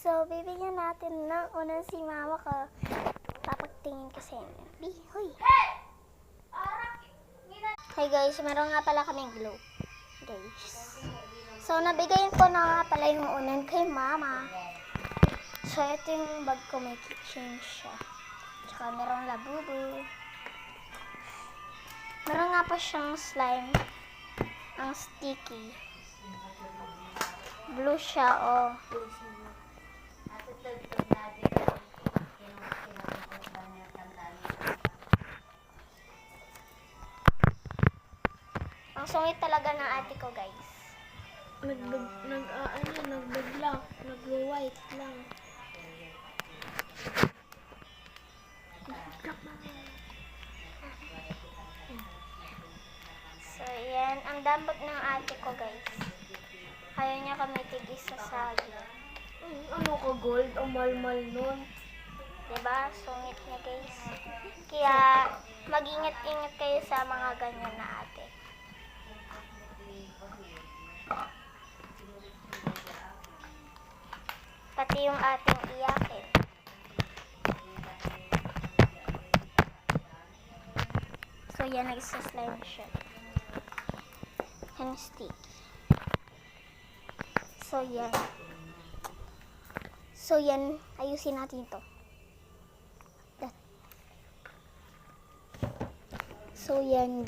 So, bibigyan natin ng unang si mama ko. Papagtingin ko sa inyo. Hoy! Hi guys, meron nga pala kaming glue. Guys. So, nabigayin ko na nga pala yung unan kay mama. So, ito yung bag ko, may keychain siya. Tsaka merong labubu. Meron nga pa siyang slime. Ang sticky. Blue siya, oh. Ang sungit talaga ng ate ko, guys. Nag-white lang. So, yan. Ang dambag ng ate ko, guys. Ayaw niya kami tig-isa sa Ano ka, gold? Ang mal-mal nun. diba? Sungit niya, guys. Kaya, mag-ingat-ingat kayo sa mga ganyan na ate. Pati yung ating iyakin. So, yan. Nagsaslime siya. And sticky. So, yan. Ayusin natin ito. So, yan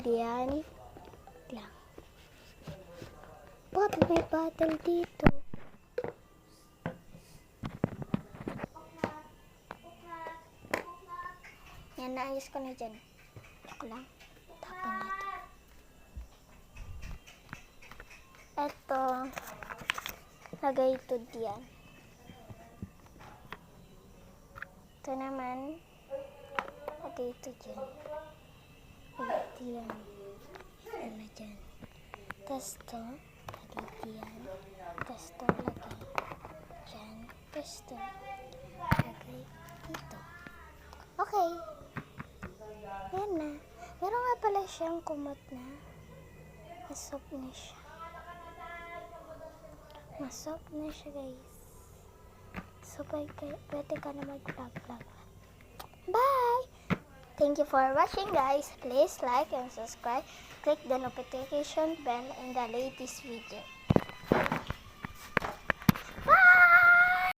lang. Bakit may bottle dito? Yan, naayos ko na dyan. Joke lang. Tapon natin. Eto. Lagay ito diyan. Ito naman. Lagay ito dyan. Lagay diyan. Ano dyan. Tapos ito. Lagay diyan. Tapos ito lagay dyan. Tapos ito. Lagay dito. Okay. Ayan na. Meron nga pala siyang kumot na. Masok na siya. Masok na siya, guys. So, pwede ka na mag-vlog. Bye! Thank you for watching, guys. Please like and subscribe. Click the notification bell in the latest video.